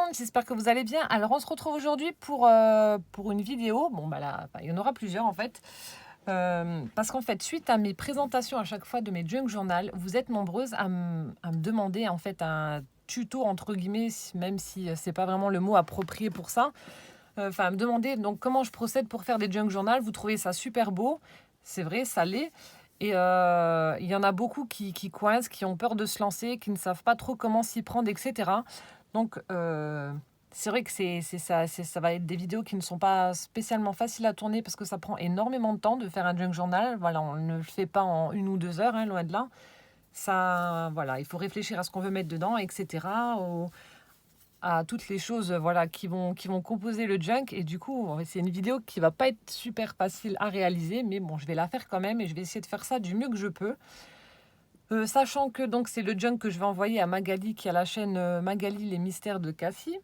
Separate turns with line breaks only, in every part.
monde, j'espère que vous allez bien. Alors on se retrouve aujourd'hui pour une vidéo. Bon bah là, enfin, il y en aura plusieurs en fait. Parce qu'en fait, suite à mes présentations à chaque fois de mes junk journal, vous êtes nombreuses à me demander en fait un tuto entre guillemets, même si c'est pas vraiment le mot approprié pour ça. Enfin, à me demander donc comment je procède pour faire des junk journal. Vous trouvez ça super beau, c'est vrai, ça l'est. Et il y en a beaucoup qui coincent, qui ont peur de se lancer, qui ne savent pas trop comment s'y prendre, etc. Donc, c'est vrai que ça va être des vidéos qui ne sont pas spécialement faciles à tourner parce que ça prend énormément de temps de faire un junk journal. Voilà, on ne le fait pas en 1 ou 2 heures, hein, loin de là. Ça, voilà, il faut réfléchir à ce qu'on veut mettre dedans, etc. À toutes les choses voilà, qui vont composer le junk. Et du coup, c'est une vidéo qui va pas être super facile à réaliser, mais bon, je vais la faire quand même et je vais essayer de faire ça du mieux que je peux. Sachant que donc c'est le junk que je vais envoyer à Magali qui a la chaîne Magali les mystères de Cassie.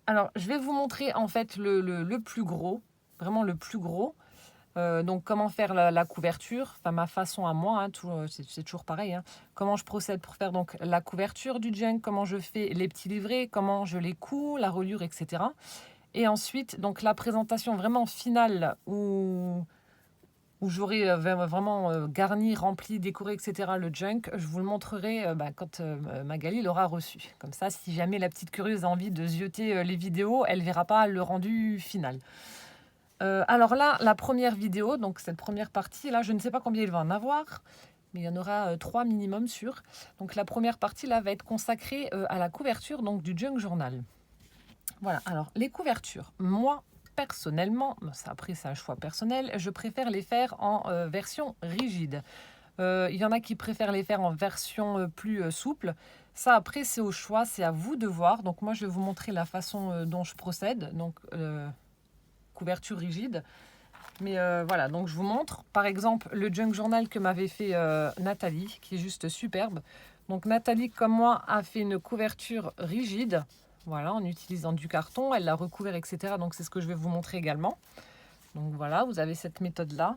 Alors, je vais vous montrer en fait le plus gros, vraiment le plus gros. Donc, comment faire la couverture, enfin ma façon à moi, hein, c'est toujours pareil. Hein. Comment je procède pour faire donc la couverture du junk, comment je fais les petits livrets, comment je les couds, la reliure, etc. Et ensuite, donc la présentation vraiment finale où j'aurai vraiment garni, rempli, décoré, etc. le junk, je vous le montrerai quand Magali l'aura reçu. Comme ça, si jamais la petite curieuse a envie de zioter les vidéos, elle verra pas le rendu final. Alors là, la première vidéo, donc cette première partie, là, je ne sais pas combien il va en avoir, mais il y en aura 3 minimum sûr. Donc la première partie, là, va être consacrée à la couverture donc, du junk journal. Voilà, alors les couvertures, moi, personnellement, après c'est un choix personnel, je préfère les faire en version rigide. Il y en a qui préfèrent les faire en version plus souple. Ça, après, c'est au choix, c'est à vous de voir. Donc moi, je vais vous montrer la façon dont je procède. Donc, couverture rigide. Mais voilà, donc je vous montre. Par exemple, le junk journal que m'avait fait Nathalie, qui est juste superbe. Donc Nathalie, comme moi, a fait une couverture rigide. Voilà, en utilisant du carton. Elle l'a recouvert, etc. Donc c'est ce que je vais vous montrer également. Donc voilà, vous avez cette méthode-là.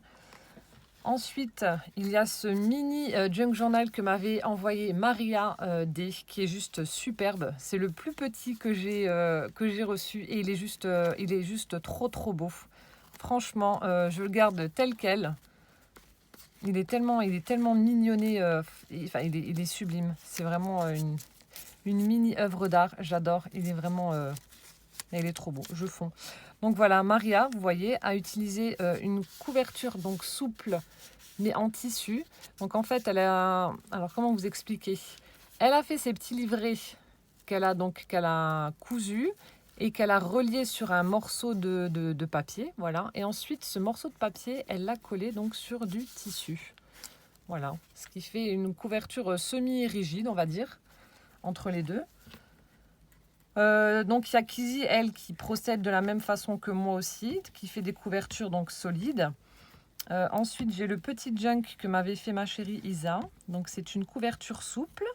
Ensuite, il y a ce mini junk journal que m'avait envoyé Maria D, qui est juste superbe. C'est le plus petit que j'ai reçu et il est juste trop beau. Franchement, je le garde tel quel. Il est tellement mignonné. Enfin, il est sublime. C'est vraiment une mini œuvre d'art. J'adore. Il est vraiment... il est trop beau. Je fonds. Donc voilà, Maria, vous voyez, a utilisé une couverture donc souple, mais en tissu. Donc en fait, elle a... Alors comment vous expliquer? Elle a fait ses petits livrets qu'elle a cousus et qu'elle a relié sur un morceau de papier. Voilà. Et ensuite, ce morceau de papier, elle l'a collé donc sur du tissu. Voilà. Ce qui fait une couverture semi-rigide, on va dire, entre les deux. Donc il y a Kizzy, elle, qui procède de la même façon que moi aussi, qui fait des couvertures donc solides. Ensuite, j'ai le petit junk que m'avait fait ma chérie Isa. Donc c'est une couverture souple.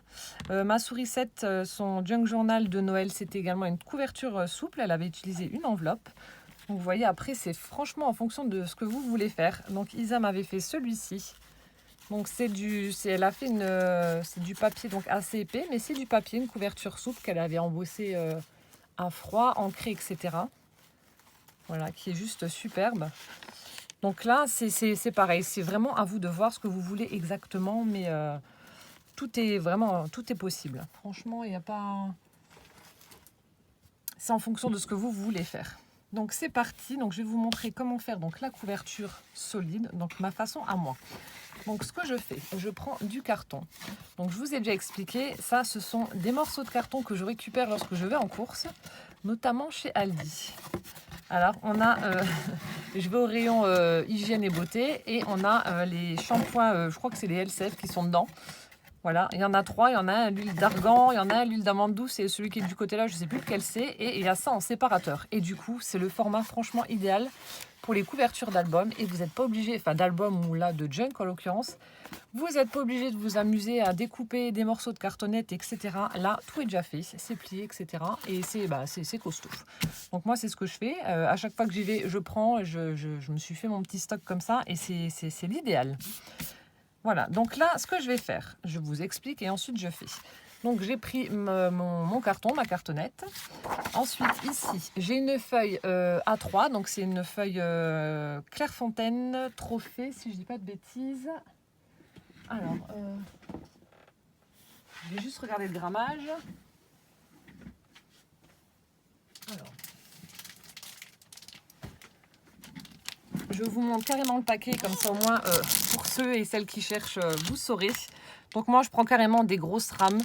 Ma sourisette, son junk journal de Noël, c'était également une couverture souple. Elle avait utilisé une enveloppe. Donc vous voyez, après, c'est franchement en fonction de ce que vous voulez faire. Donc Isa m'avait fait celui-ci. Donc c'est du papier donc assez épais, mais c'est du papier, une couverture souple qu'elle avait embossé à froid, ancré, etc. Voilà, qui est juste superbe. Donc là, c'est pareil, c'est vraiment à vous de voir ce que vous voulez exactement, mais tout est possible. Franchement, il n'y a pas... C'est en fonction de ce que vous voulez faire. Donc c'est parti, donc je vais vous montrer comment faire donc la couverture solide, donc ma façon à moi. Donc ce que je fais, je prends du carton. Donc je vous ai déjà expliqué, ça ce sont des morceaux de carton que je récupère lorsque je vais en course, notamment chez Aldi. Alors on a, je vais au rayon hygiène et beauté et on a les shampoings, je crois que c'est les LCF qui sont dedans. Voilà, il y en a 3, il y en a un l'huile d'argan, il y en a un l'huile d'amande douce et celui qui est du côté là, je ne sais plus lequel c'est. Et il y a ça en séparateur. Et du coup, c'est le format franchement idéal pour les couvertures d'albums. Et vous n'êtes pas obligé, enfin d'album ou là de junk en l'occurrence, vous n'êtes pas obligé de vous amuser à découper des morceaux de cartonnette, etc. Là, tout est déjà fait, c'est plié, etc. Et c'est costaud. Donc moi, c'est ce que je fais. À chaque fois que j'y vais, je prends, je me suis fait mon petit stock comme ça et c'est l'idéal. Voilà, donc là, ce que je vais faire, je vous explique et ensuite je fais. Donc j'ai pris mon carton, ma cartonnette. Ensuite ici j'ai une feuille A3, donc c'est une feuille Clairefontaine Trophée si je dis pas de bêtises. Alors je vais juste regarder le grammage. Alors, je vous montre carrément le paquet, comme ça au moins pour ceux et celles qui cherchent, vous saurez. Donc moi je prends carrément des grosses rames.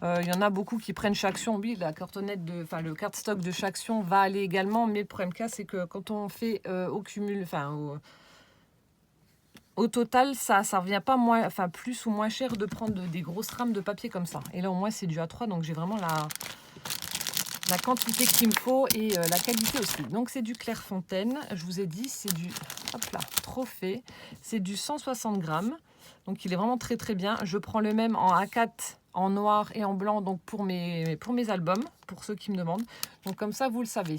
Il y en a beaucoup qui prennent Chaction. Oui, la cartonnette, le cardstock de Chaction va aller également. Mais le problème cas, c'est que quand on fait au cumul, au total, ça revient pas moins, plus ou moins cher de prendre des grosses rames de papier comme ça. Et là au moins c'est du A3, donc j'ai vraiment la quantité qu'il me faut et la qualité aussi. Donc c'est du Clairefontaine, je vous ai dit, c'est du Trophée, c'est du 160 grammes. Donc il est vraiment très très bien. Je prends le même en A4, en noir et en blanc, donc pour mes albums, pour ceux qui me demandent. Donc comme ça, vous le savez.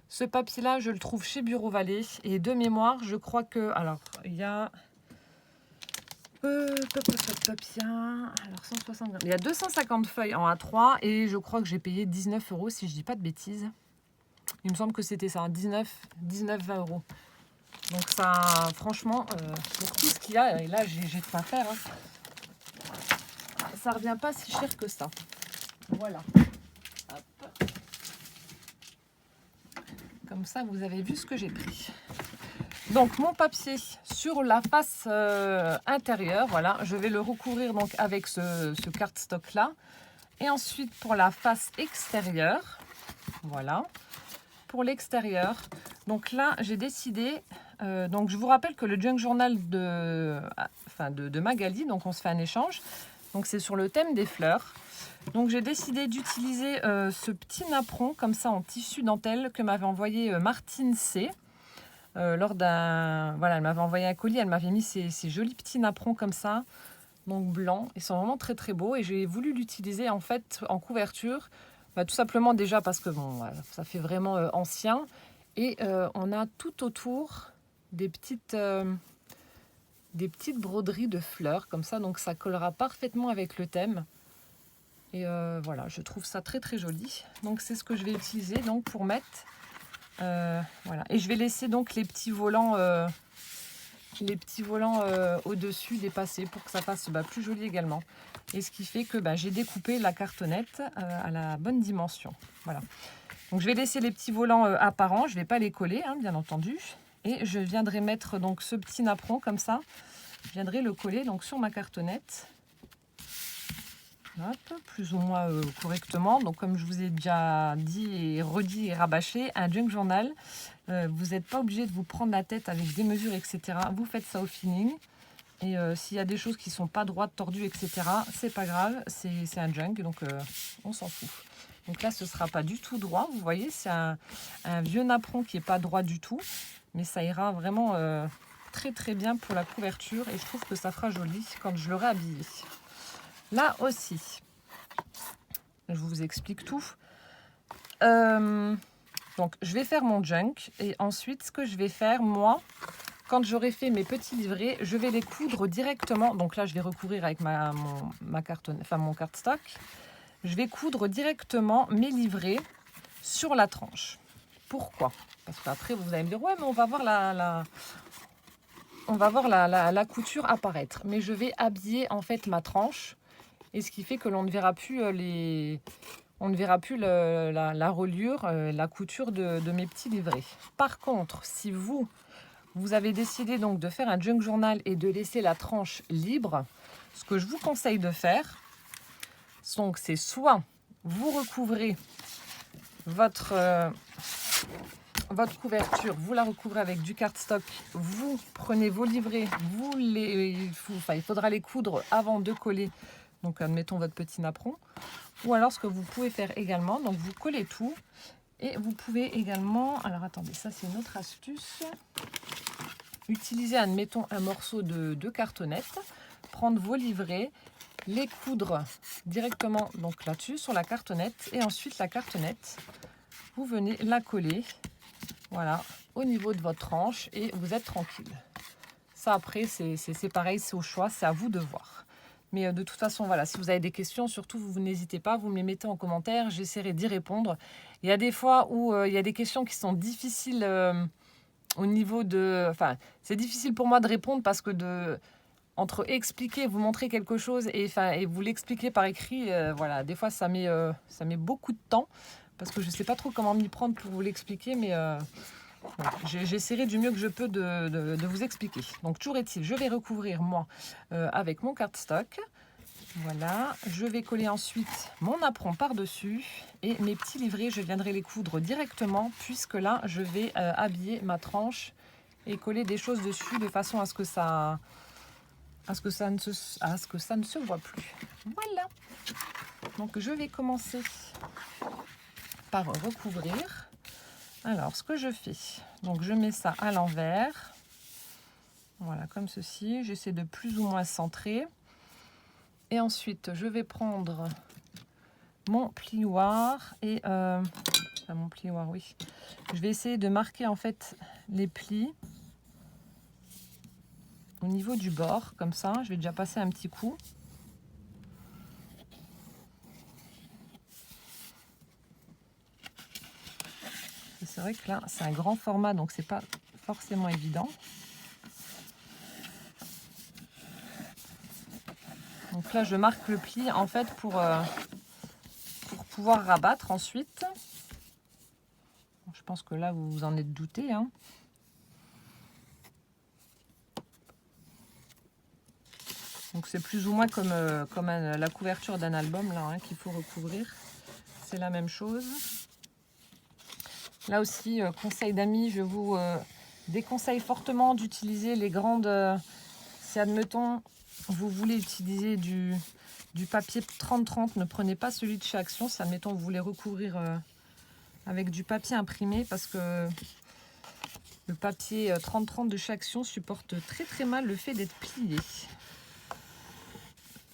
Ce papier-là, je le trouve chez Bureau Vallée. Et de mémoire, je crois que... Alors, il y a... papier, alors 160 grammes. Il y a 250 feuilles en A3 et je crois que j'ai payé 19 € si je dis pas de bêtises. Il me semble que c'était ça, 19-20 €. Donc ça, franchement, pour tout ce qu'il y a, et là j'ai de quoi faire, hein, ça revient pas si cher que ça. Voilà. Hop. Comme ça, vous avez vu ce que j'ai pris. Donc mon papier sur la face intérieure, voilà, je vais le recouvrir donc avec ce cardstock là. Et ensuite pour la face extérieure, voilà, pour l'extérieur. Donc là j'ai décidé, donc je vous rappelle que le Junk Journal de Magali, donc on se fait un échange, donc c'est sur le thème des fleurs. Donc j'ai décidé d'utiliser ce petit napperon comme ça en tissu dentelle que m'avait envoyé Martine C. Lors d'un... Voilà, elle m'avait envoyé un colis, elle m'avait mis ces jolis petits napperons comme ça, donc blancs. Ils sont vraiment très très beaux et j'ai voulu l'utiliser en fait en couverture, tout simplement déjà parce que bon, ça fait vraiment ancien. Et on a tout autour des petites broderies de fleurs comme ça, donc ça collera parfaitement avec le thème. Et voilà, je trouve ça très très joli. Donc c'est ce que je vais utiliser donc pour mettre... voilà. Et je vais laisser donc les petits volants au-dessus dépassés pour que ça fasse plus joli également. Et ce qui fait que j'ai découpé la cartonnette à la bonne dimension. Voilà. Donc je vais laisser les petits volants apparents, je ne vais pas les coller, hein, bien entendu. Et je viendrai mettre donc ce petit napperon comme ça. Je viendrai le coller donc sur ma cartonnette. Hop, plus ou moins correctement. Donc comme je vous ai déjà dit et redit et rabâché, un junk journal, vous n'êtes pas obligé de vous prendre la tête avec des mesures, etc. Vous faites ça au feeling. Et s'il y a des choses qui ne sont pas droites, tordues, etc., c'est pas grave, c'est un junk, donc on s'en fout. Donc là, ce ne sera pas du tout droit. Vous voyez, c'est un vieux napperon qui n'est pas droit du tout. Mais ça ira vraiment très très bien pour la couverture. Et je trouve que ça fera joli quand je l'aurai habillé. Là aussi, je vous explique tout. Donc, je vais faire mon junk. Et ensuite, ce que je vais faire, moi, quand j'aurai fait mes petits livrets, je vais les coudre directement. Donc là, je vais recouvrir avec mon cardstock. Je vais coudre directement mes livrets sur la tranche. Pourquoi? Parce qu'après, vous allez me dire, ouais, mais on va voir la couture apparaître. Mais je vais habiller en fait ma tranche. Et ce qui fait que l'on ne verra plus la reliure, la couture de mes petits livrets. Par contre, si vous avez décidé donc de faire un junk journal et de laisser la tranche libre, ce que je vous conseille de faire, donc c'est soit vous recouvrez votre couverture, vous la recouvrez avec du cardstock, vous prenez vos livrets, il faudra les coudre avant de coller, donc admettons votre petit napperon, ou alors ce que vous pouvez faire également, donc vous collez tout, et vous pouvez également, alors attendez, ça c'est une autre astuce, utiliser admettons un morceau de cartonnette, prendre vos livrets, les coudre directement donc là-dessus sur la cartonnette, et ensuite la cartonnette, vous venez la coller, voilà, au niveau de votre tranche et vous êtes tranquille. Ça après c'est pareil, c'est au choix, c'est à vous de voir. Mais de toute façon, voilà, si vous avez des questions, surtout, vous n'hésitez pas, vous me les mettez en commentaire, j'essaierai d'y répondre. Il y a des fois où il y a des questions qui sont difficiles au niveau de... Enfin, c'est difficile pour moi de répondre parce que entre expliquer, vous montrer quelque chose et vous l'expliquer par écrit, voilà, des fois ça met beaucoup de temps parce que je ne sais pas trop comment m'y prendre pour vous l'expliquer, mais voilà, j'essaierai du mieux que je peux de vous expliquer. Donc toujours est-il, je vais recouvrir moi avec mon cardstock. Voilà, je vais coller ensuite mon apron par-dessus et mes petits livrets, je viendrai les coudre directement puisque là, je vais habiller ma tranche et coller des choses dessus de façon à ce que ça ne se voit plus. Voilà. Donc je vais commencer par recouvrir. Alors ce que je fais, donc je mets ça à l'envers. Voilà, comme ceci. J'essaie de plus ou moins centrer. Et ensuite, je vais prendre mon plioir et mon plioir, oui. Je vais essayer de marquer en fait les plis au niveau du bord, comme ça. Je vais déjà passer un petit coup. C'est vrai que là, c'est un grand format, donc c'est pas forcément évident. Donc là, je marque le pli en fait pour pouvoir rabattre ensuite. Je pense que là, vous vous en êtes douté, hein. Donc c'est plus ou moins comme la couverture d'un album là, hein, qu'il faut recouvrir. C'est la même chose. Là aussi, conseil d'amis, je vous déconseille fortement d'utiliser les grandes... si admettons, vous voulez utiliser du papier 30-30, ne prenez pas celui de chez Action. Si admettons, vous voulez recouvrir avec du papier imprimé parce que le papier 30-30 de chez Action supporte très très mal le fait d'être plié.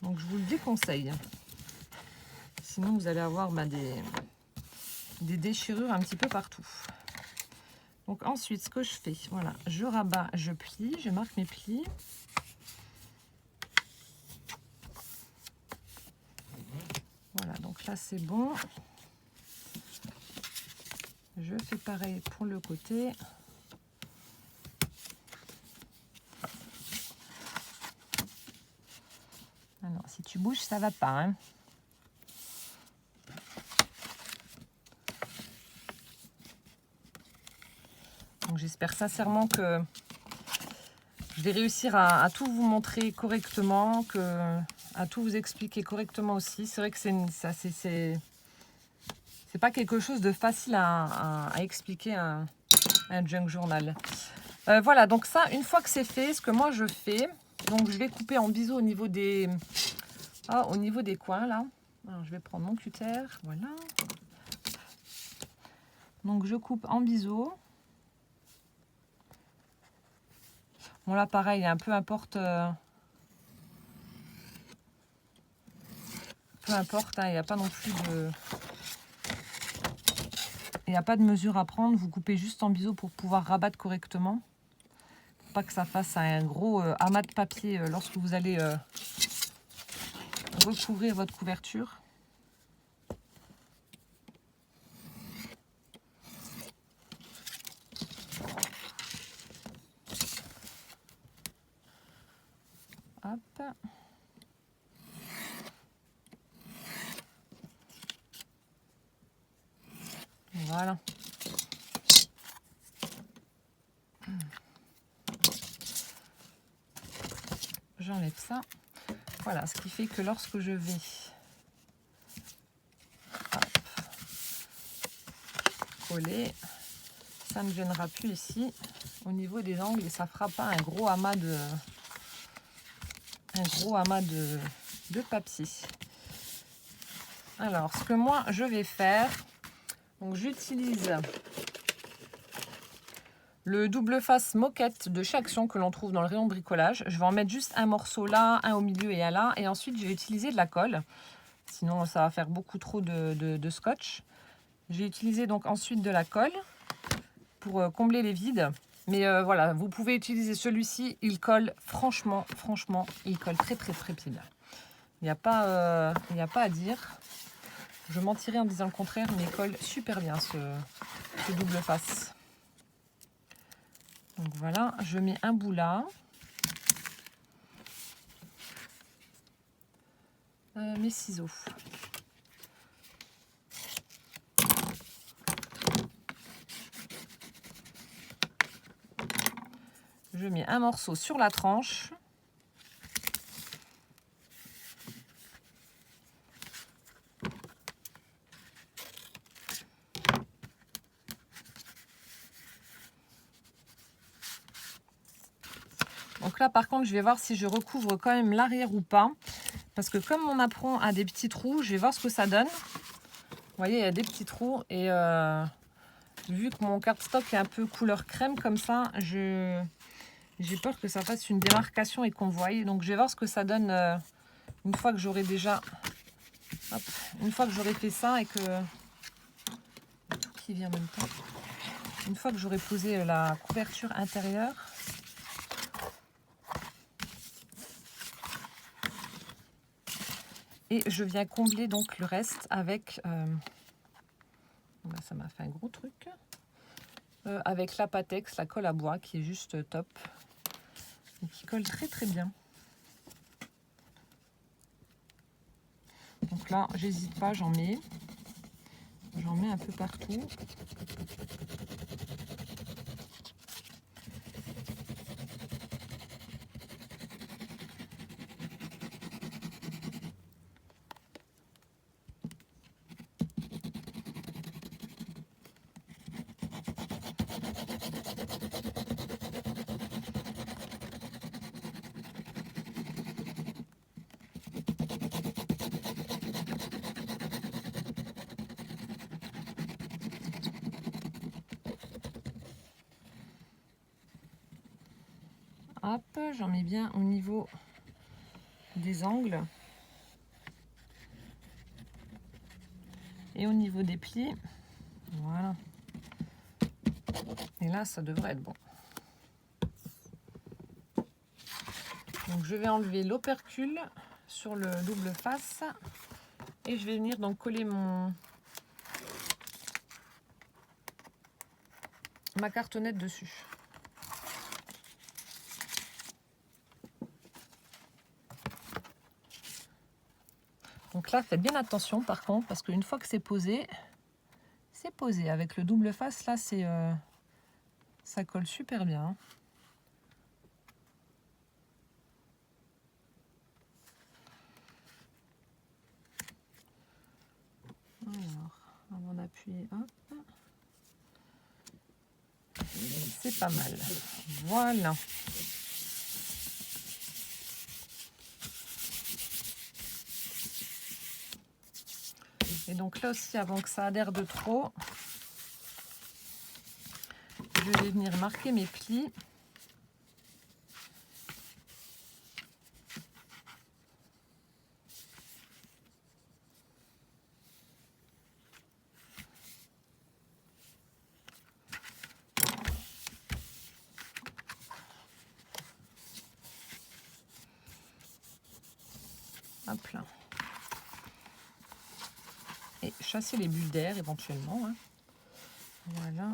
Donc je vous le déconseille. Sinon vous allez avoir des déchirures un petit peu partout. Donc ensuite ce que je fais, voilà, je rabats, je plie, je marque mes plis. Voilà, donc là c'est bon. Je fais pareil pour le côté. Ah non, si tu bouges, ça va pas, hein. Donc j'espère sincèrement que je vais réussir à tout vous montrer correctement, à tout vous expliquer correctement aussi. C'est vrai que c'est pas quelque chose de facile à expliquer un junk journal. Voilà, donc ça, une fois que c'est fait, ce que moi je fais, donc je vais couper en biseau au niveau des coins là. Alors, je vais prendre mon cutter, voilà. Donc je coupe en biseau. Bon là pareil, hein, peu importe, hein, il n'y a pas non plus de... Il n'y a pas de mesure à prendre, vous coupez juste en biseau pour pouvoir rabattre correctement. Pour pas que ça fasse un gros amas de papier lorsque vous allez recouvrir votre couverture. Hop. Voilà. J'enlève ça. Voilà, ce qui fait que lorsque je vais coller, ça ne gênera plus ici au niveau des angles et ça fera pas un gros amas de papier. Alors, ce que moi je vais faire, donc j'utilise le double face moquette de chez Action que l'on trouve dans le rayon bricolage. Je vais en mettre juste un morceau là, un au milieu et un là. Et ensuite, je vais utiliser de la colle. Sinon, ça va faire beaucoup trop de scotch. Je vais utiliser donc ensuite de la colle pour combler les vides. Mais voilà, vous pouvez utiliser celui-ci. Il colle franchement, il colle très bien. Il n'y a pas à dire. Je mentirais en disant le contraire, mais il colle super bien ce double face. Donc voilà, je mets un bout là. Mes ciseaux. Je mets un morceau sur la tranche. Donc là, par contre, je vais voir si je recouvre quand même l'arrière ou pas. Parce que comme mon apron a des petits trous, je vais voir ce que ça donne. Vous voyez, il y a des petits trous. Et vu que mon cardstock est un peu couleur crème comme ça, j'ai peur que ça fasse une démarcation et qu'on voie. Donc je vais voir ce que ça donne une fois que j'aurai déjà... Hop, une fois que j'aurai fait ça et que... Tout qui vient en même temps. Une fois que j'aurai posé la couverture intérieure... Et je viens combler donc le reste avec, ça m'a fait un gros truc, avec la Patex, la colle à bois qui est juste top et qui colle très très bien. Donc là, j'hésite pas, j'en mets un peu partout. Hop, j'en mets bien au niveau des angles et au niveau des plis. Voilà. Et là, ça devrait être bon. Donc je vais enlever l'opercule sur le double face et je vais venir donc coller ma cartonnette dessus. Donc là, faites bien attention par contre, parce qu'une fois que c'est posé. Avec le double face, là, ça colle super bien. Alors, avant d'appuyer, hop. C'est pas mal. Voilà. Et donc là aussi, avant que ça adhère de trop, je vais venir marquer mes plis. Hop là. Et chasser les bulles d'air éventuellement. Hein. Voilà.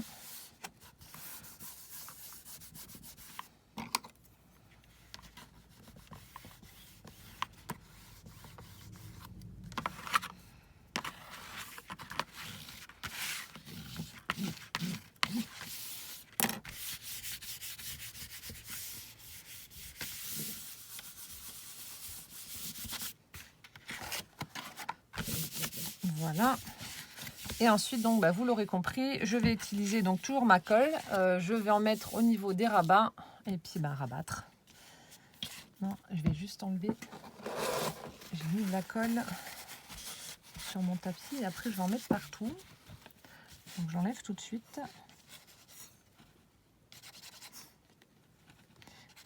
Voilà. Et ensuite, donc, vous l'aurez compris, je vais utiliser donc toujours ma colle. Je vais en mettre au niveau des rabats et puis rabattre. Non, je vais juste enlever. J'ai mis de la colle sur mon tapis et après je vais en mettre partout. Donc j'enlève tout de suite.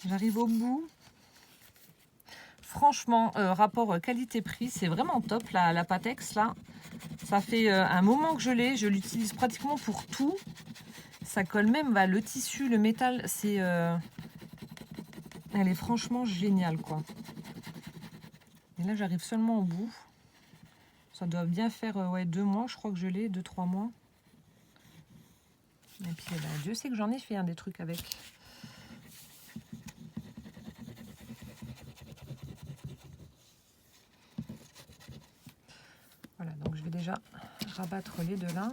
J'arrive au bout. Franchement, rapport qualité-prix, c'est vraiment top la Patex là. Ça fait un moment que je l'ai, je l'utilise pratiquement pour tout. Ça colle même le tissu, le métal, elle est franchement géniale quoi. Et là, j'arrive seulement au bout. Ça doit bien faire ouais, 2 mois, je crois que je l'ai, 2-3 mois. Et puis, Dieu sait que j'en ai fait des trucs avec. Voilà, donc je vais déjà rabattre les deux là.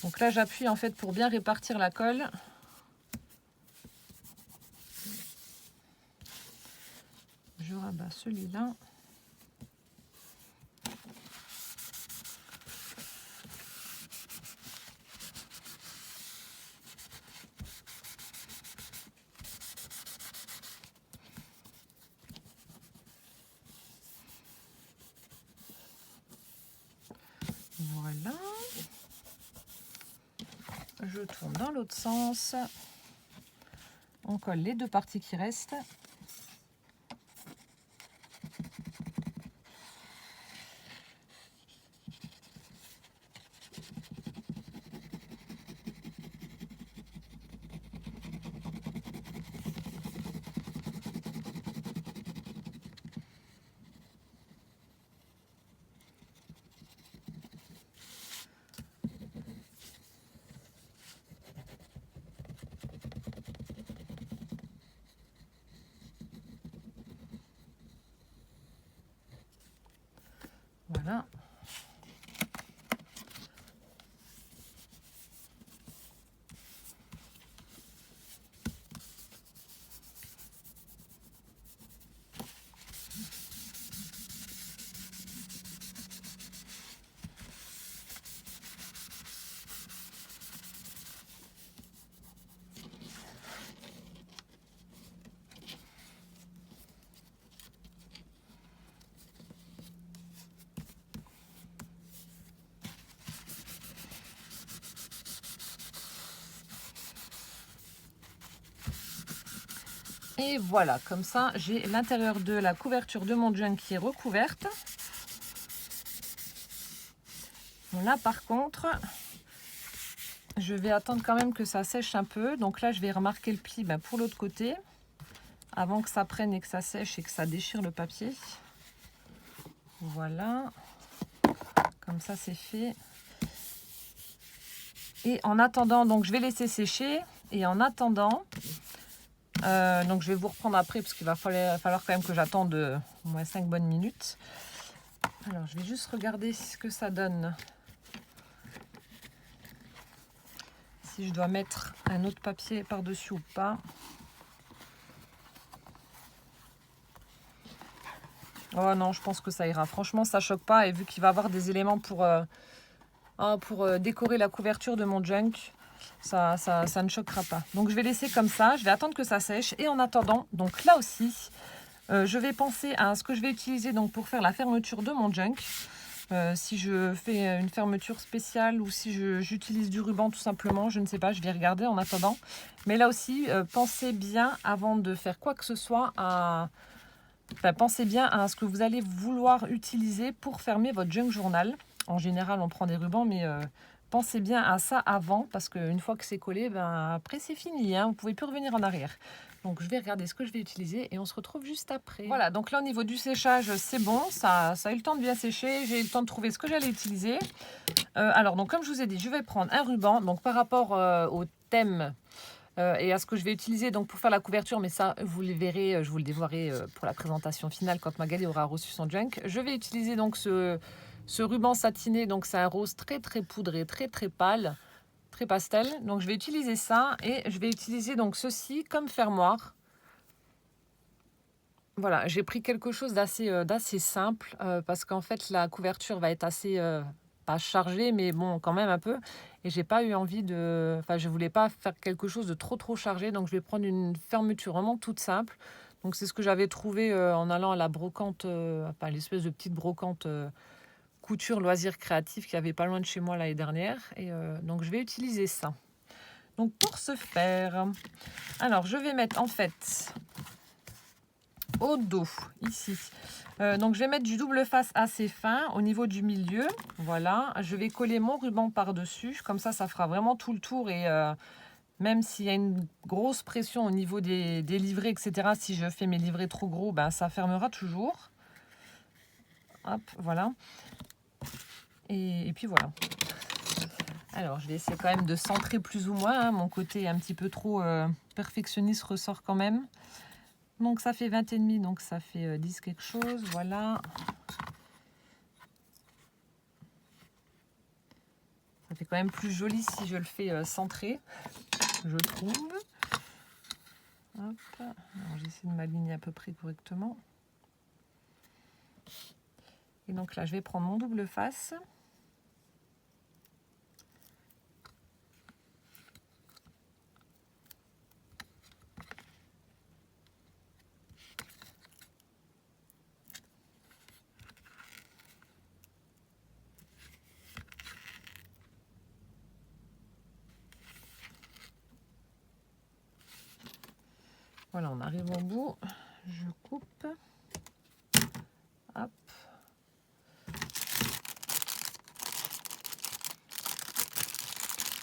Donc là, j'appuie en fait pour bien répartir la colle. Je rabats celui-là. Voilà. Je tourne dans l'autre sens. On colle les deux parties qui restent. Voilà. Et voilà, comme ça, j'ai l'intérieur de la couverture de mon junk qui est recouverte. Bon, là, par contre, je vais attendre quand même que ça sèche un peu. Donc là, je vais remarquer le pli pour l'autre côté, avant que ça prenne et que ça sèche et que ça déchire le papier. Voilà, comme ça, c'est fait. Et en attendant, donc je vais laisser sécher. Et en attendant... donc je vais vous reprendre après parce qu'il va falloir quand même que j'attende au moins 5 bonnes minutes. Alors je vais juste regarder ce que ça donne. Si je dois mettre un autre papier par-dessus ou pas. Oh non, je pense que ça ira. Franchement, ça choque pas. Et vu qu'il va y avoir des éléments pour décorer la couverture de mon junk, ça ne choquera pas. Donc je vais laisser comme ça. Je vais attendre que ça sèche. Et en attendant, donc là aussi, je vais penser à ce que je vais utiliser donc pour faire la fermeture de mon junk. Si je fais une fermeture spéciale ou si j'utilise du ruban tout simplement, je ne sais pas, je vais regarder en attendant. Mais là aussi, pensez bien avant de faire quoi que ce soit pensez bien à ce que vous allez vouloir utiliser pour fermer votre junk journal. En général, on prend des rubans, mais pensez bien à ça avant parce qu'une fois que c'est collé, après c'est fini, hein, vous ne pouvez plus revenir en arrière. Donc je vais regarder ce que je vais utiliser et on se retrouve juste après. Voilà, donc là au niveau du séchage, c'est bon, ça a eu le temps de bien sécher. J'ai eu le temps de trouver ce que j'allais utiliser. Alors donc comme je vous ai dit, je vais prendre un ruban. Donc par rapport au thème et à ce que je vais utiliser donc pour faire la couverture, mais ça vous le verrez, je vous le dévoilerai pour la présentation finale quand Magali aura reçu son junk. Je vais utiliser donc ce ruban satiné, donc c'est un rose très très poudré, très très pâle. Très pastel, donc je vais utiliser ça et je vais utiliser donc ceci comme fermoir. Voilà, j'ai pris quelque chose d'assez simple parce qu'en fait la couverture va être assez pas chargée, mais bon quand même un peu, et j'ai pas eu envie de, enfin je voulais pas faire quelque chose de trop chargé, donc je vais prendre une fermeture vraiment toute simple. Donc c'est ce que j'avais trouvé en allant à la brocante, enfin l'espèce de petite brocante couture loisirs créatifs qui avait pas loin de chez moi l'année dernière, et donc je vais utiliser ça. Donc pour ce faire, alors je vais mettre en fait au dos, ici. Donc, je vais mettre du double face assez fin au niveau du milieu. Voilà, je vais coller mon ruban par-dessus. Comme ça fera vraiment tout le tour. Et même s'il y a une grosse pression au niveau des livrets, etc., si je fais mes livrets trop gros, ben, ça fermera toujours. Hop, voilà. Et puis voilà. Alors, je vais essayer quand même de centrer plus ou moins. Hein. Mon côté un petit peu trop perfectionniste ressort quand même. Donc, ça fait 20,5, donc ça fait 10 quelque chose. Voilà. Ça fait quand même plus joli si je le fais centré, je trouve. Hop. Alors, j'essaie de m'aligner à peu près correctement. Et donc là, je vais prendre mon double face. Voilà, on arrive au bout. Je coupe. Hop.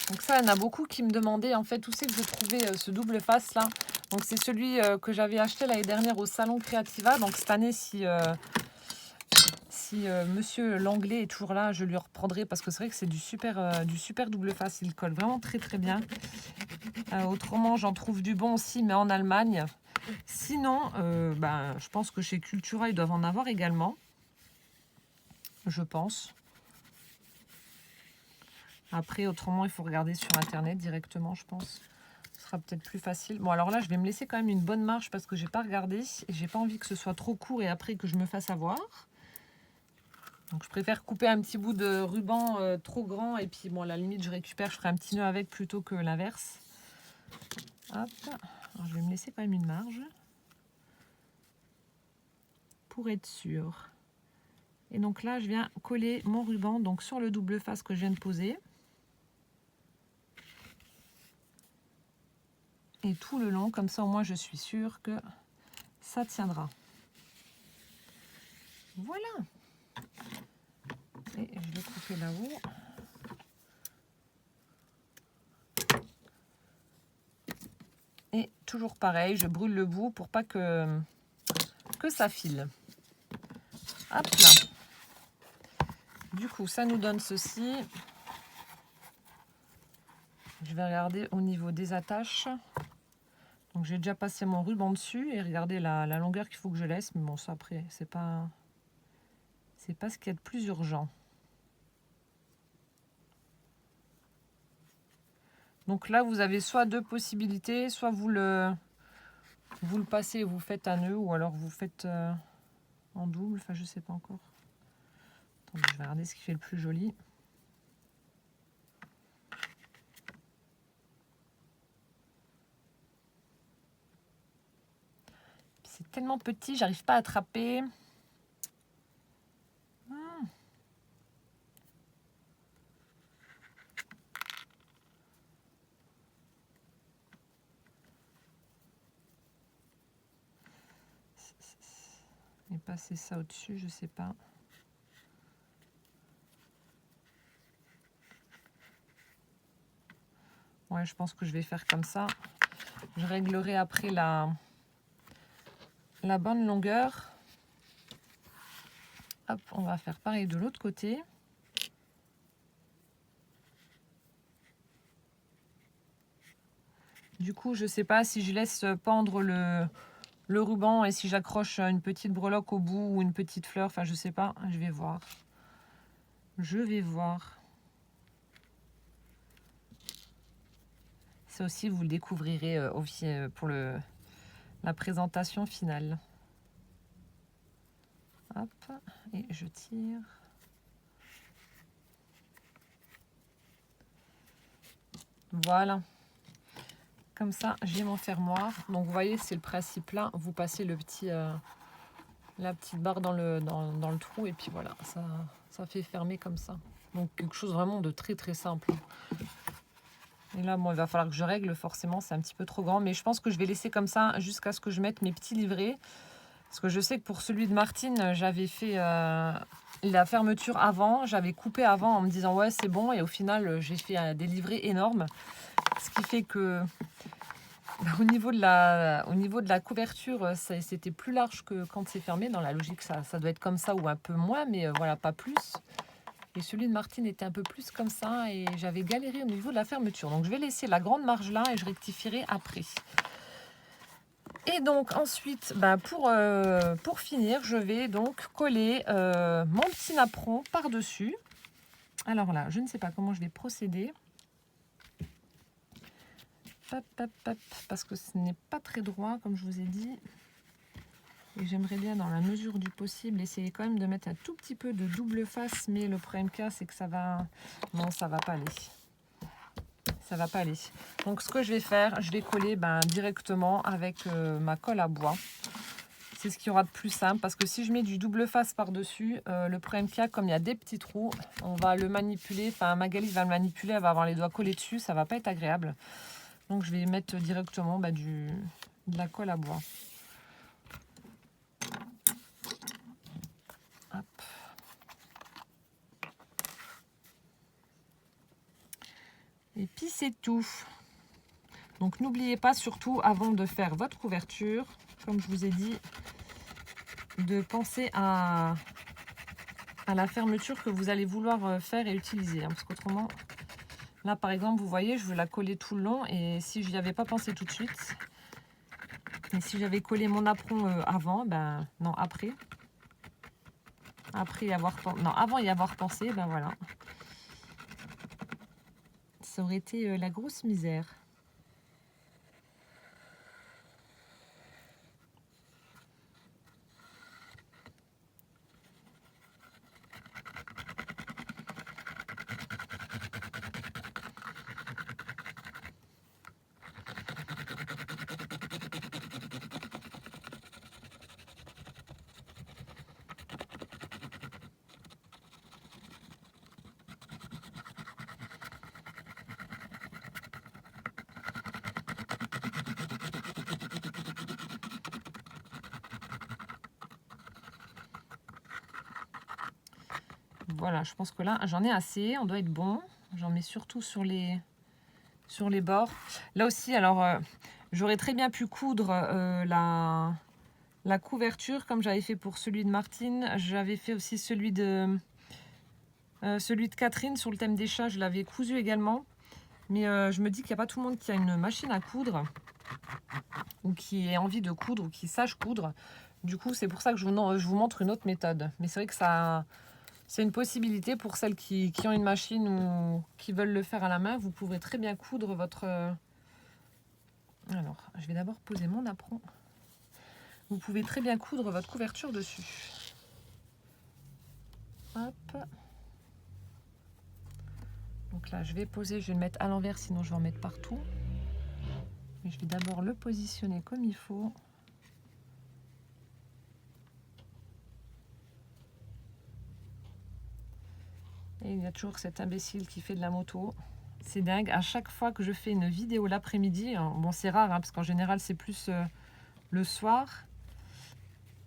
Donc ça, il y en a beaucoup qui me demandaient en fait où c'est que je trouvais ce double face là. Donc c'est celui que j'avais acheté l'année dernière au salon Creativa. Donc cette année, si Monsieur Langlais est toujours là, je lui reprendrai parce que c'est vrai que c'est du super double face. Il colle vraiment très très bien. Autrement, j'en trouve du bon aussi, mais en Allemagne. Sinon, ben, je pense que chez Cultura, ils doivent en avoir également. Je pense. Après, autrement, il faut regarder sur Internet directement, je pense. Ce sera peut-être plus facile. Bon, alors là, je vais me laisser quand même une bonne marge parce que j'ai pas regardé. Et j'ai pas envie que ce soit trop court et après que je me fasse avoir. Donc, je préfère couper un petit bout de ruban trop grand. Et puis, bon, à la limite, je récupère, je ferai un petit nœud avec plutôt que l'inverse. Hop. Alors, je vais me laisser quand même une marge. Pour être sûr. Et donc là, je viens coller mon ruban donc sur le double face que je viens de poser. Et tout le long, comme ça au moins je suis sûre que ça tiendra. Voilà. Et je vais couper là-haut. Et toujours pareil, je brûle le bout pour pas que ça file. Hop là. Du coup, ça nous donne ceci. Je vais regarder au niveau des attaches. Donc j'ai déjà passé mon ruban dessus et regardez la longueur qu'il faut que je laisse. Mais bon, ça après, c'est pas ce qu'il y a de plus urgent. Donc là, vous avez soit deux possibilités, soit vous le passez et vous faites un nœud, ou alors vous faites en double, enfin je sais pas encore. Attendez, je vais regarder ce qui fait le plus joli. C'est tellement petit, j'arrive pas à attraper. Et passer ça au-dessus, je sais pas. Ouais, je pense que je vais faire comme ça. Je réglerai après la bonne longueur. Hop, on va faire pareil de l'autre côté. Du coup, je sais pas si je laisse pendre le ruban et si j'accroche une petite breloque au bout ou une petite fleur. Enfin, je sais pas. Je vais voir. Je vais voir. Ça aussi, vous le découvrirez pour la présentation finale. Hop, et je tire. Voilà. Comme ça, j'ai mon fermoir. Donc, vous voyez, c'est le principe là. Vous passez la petite barre dans le trou et puis voilà, ça fait fermer comme ça. Donc, quelque chose vraiment de très très simple. Et là, bon, il va falloir que je règle. Forcément, c'est un petit peu trop grand. Mais je pense que je vais laisser comme ça jusqu'à ce que je mette mes petits livrets. Parce que je sais que pour celui de Martine, j'avais fait la fermeture avant, j'avais coupé avant en me disant ouais c'est bon, et au final j'ai fait des livrets énormes. Ce qui fait que au niveau de la couverture, c'était plus large que quand c'est fermé. Dans la logique, ça doit être comme ça ou un peu moins, mais voilà, pas plus. Et celui de Martine était un peu plus comme ça et j'avais galéré au niveau de la fermeture. Donc je vais laisser la grande marge là et je rectifierai après. Et donc ensuite, pour finir, je vais donc coller mon petit napperon par-dessus. Alors là, je ne sais pas comment je vais procéder. Hop, hop, hop, parce que ce n'est pas très droit, comme je vous ai dit. Et j'aimerais bien, dans la mesure du possible, essayer quand même de mettre un tout petit peu de double face. Mais le problème qu'il y a, c'est que ça va... Non, ça va pas aller. Ça va pas aller. Donc, ce que je vais faire, je vais coller directement avec ma colle à bois. C'est ce qu'il y aura de plus simple. Parce que si je mets du double face par-dessus, le problème qu'il y a, comme il y a des petits trous, on va le manipuler. Enfin, Magali va le manipuler, elle va avoir les doigts collés dessus. Ça va pas être agréable. Donc, je vais mettre directement de la colle à bois. Hop. Et puis c'est tout. Donc n'oubliez pas surtout avant de faire votre couverture, comme je vous ai dit, de penser à la fermeture que vous allez vouloir faire et utiliser. Parce qu'autrement, là par exemple, vous voyez, je veux la coller tout le long. Et si je n'y avais pas pensé tout de suite, et si j'avais collé mon apron avant, non, après avant y avoir pensé, voilà. Ça aurait été la grosse misère. Voilà, je pense que là, j'en ai assez. On doit être bon. J'en mets surtout sur les bords. Là aussi, alors, j'aurais très bien pu coudre la couverture comme j'avais fait pour celui de Martine. J'avais fait aussi celui de Catherine sur le thème des chats. Je l'avais cousu également. Mais je me dis qu'il n'y a pas tout le monde qui a une machine à coudre ou qui ait envie de coudre ou qui sache coudre. Du coup, c'est pour ça que je vous montre une autre méthode. Mais c'est vrai que c'est une possibilité pour celles qui ont une machine ou qui veulent le faire à la main. Vous pourrez très bien coudre votre... Alors, je vais d'abord poser mon apron. Vous pouvez très bien coudre votre couverture dessus. Hop. Donc là, je vais poser, je vais le mettre à l'envers, sinon je vais en mettre partout. Mais je vais d'abord le positionner comme il faut. Et il y a toujours cet imbécile qui fait de la moto. C'est dingue. À chaque fois que je fais une vidéo l'après-midi, bon c'est rare parce qu'en général c'est plus le soir.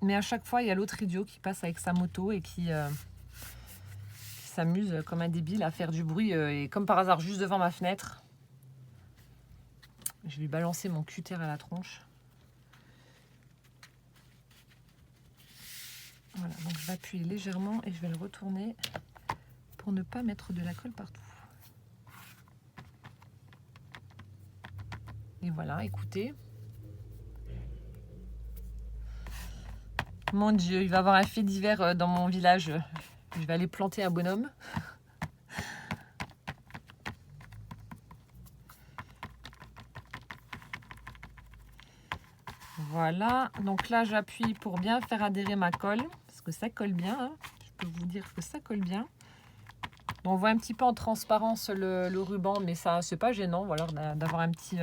Mais à chaque fois il y a l'autre idiot qui passe avec sa moto et qui s'amuse comme un débile à faire du bruit. Et comme par hasard juste devant ma fenêtre. Je vais lui balancer mon cutter à la tronche. Voilà, donc je vais appuyer légèrement et je vais le retourner pour ne pas mettre de la colle partout. Et voilà, écoutez. Mon Dieu, il va y avoir un fait divers dans mon village. Je vais aller planter un bonhomme. Voilà, donc là j'appuie pour bien faire adhérer ma colle, parce que ça colle bien, hein. Je peux vous dire que ça colle bien. Bon, on voit un petit peu en transparence le ruban, mais ça c'est pas gênant, voilà, d'avoir un petit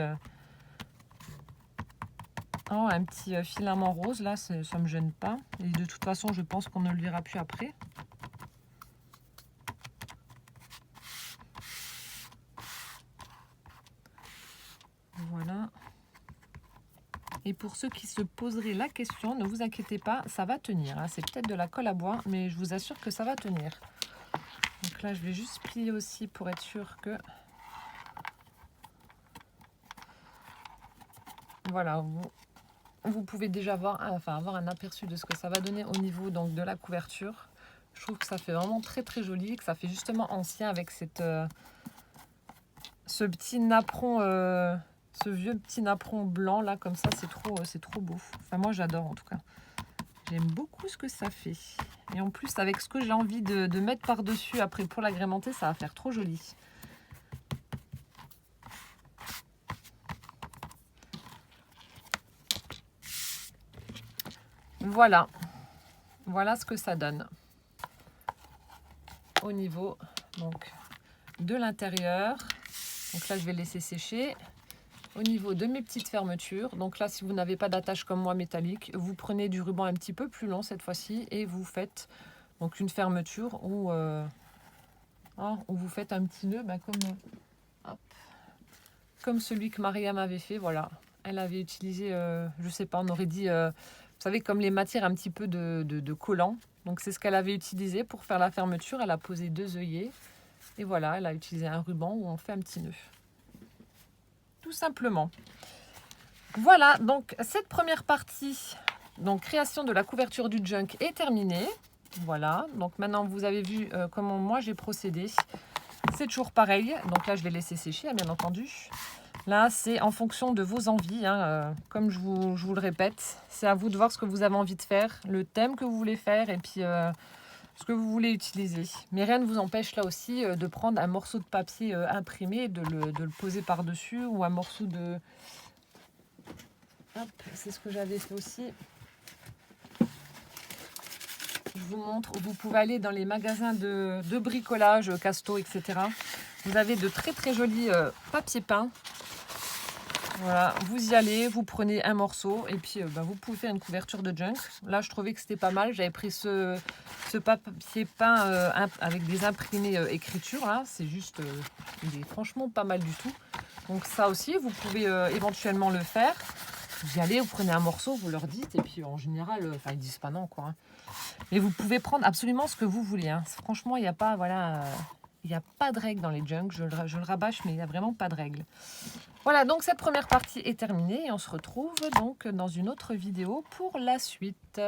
filament rose, là ça ne me gêne pas. Et de toute façon je pense qu'on ne le verra plus après. Voilà. Et pour ceux qui se poseraient la question, ne vous inquiétez pas, ça va tenir. Hein. C'est peut-être de la colle à bois, mais je vous assure que ça va tenir. Donc là, je vais juste plier aussi pour être sûr que... Voilà, vous pouvez déjà avoir un aperçu de ce que ça va donner au niveau donc, de la couverture. Je trouve que ça fait vraiment très très joli, que ça fait justement ancien avec ce petit napperon, ce vieux petit napperon blanc là, comme ça, c'est trop beau. Enfin, moi j'adore en tout cas. J'aime beaucoup ce que ça fait. Et en plus, avec ce que j'ai envie de mettre par-dessus après pour l'agrémenter, ça va faire trop joli. Voilà. Voilà ce que ça donne. Au niveau donc, de l'intérieur. Donc là, je vais laisser sécher. Au niveau de mes petites fermetures, donc là, si vous n'avez pas d'attache comme moi métallique, vous prenez du ruban un petit peu plus long cette fois-ci et vous faites donc une fermeture où vous faites un petit nœud comme celui que Maria m'avait fait. Voilà, elle avait utilisé, je sais pas, on aurait dit, vous savez, comme les matières un petit peu de collant. Donc c'est ce qu'elle avait utilisé pour faire la fermeture. Elle a posé 2 œillets et voilà, elle a utilisé un ruban où on fait un petit nœud. Tout simplement. Voilà, donc cette première partie, donc création de la couverture du junk est terminée. Voilà, donc maintenant vous avez vu comment moi j'ai procédé. C'est toujours pareil, donc là je vais laisser sécher, bien entendu. Là c'est en fonction de vos envies, hein, comme je vous le répète. C'est à vous de voir ce que vous avez envie de faire, le thème que vous voulez faire et puis ce que vous voulez utiliser. Mais rien ne vous empêche là aussi de prendre un morceau de papier imprimé, de le poser par-dessus ou un morceau de... Hop, c'est ce que j'avais fait aussi. Je vous montre, vous pouvez aller dans les magasins de bricolage, Casto, etc. Vous avez de très très jolis papiers peints. Voilà, vous y allez, vous prenez un morceau et puis vous pouvez faire une couverture de junk. Là, je trouvais que c'était pas mal. J'avais pris ce papier peint avec des imprimés écriture. Là, c'est juste, il est franchement pas mal du tout. Donc ça aussi, vous pouvez éventuellement le faire. Vous y allez, vous prenez un morceau, vous leur dites et puis en général, ils disent pas non quoi. Hein. Mais vous pouvez prendre absolument ce que vous voulez. Hein. Franchement, il n'y a pas, il n'y a pas de règle dans les junks. Je le rabâche, mais il n'y a vraiment pas de règle. Voilà, donc cette première partie est terminée et on se retrouve donc dans une autre vidéo pour la suite.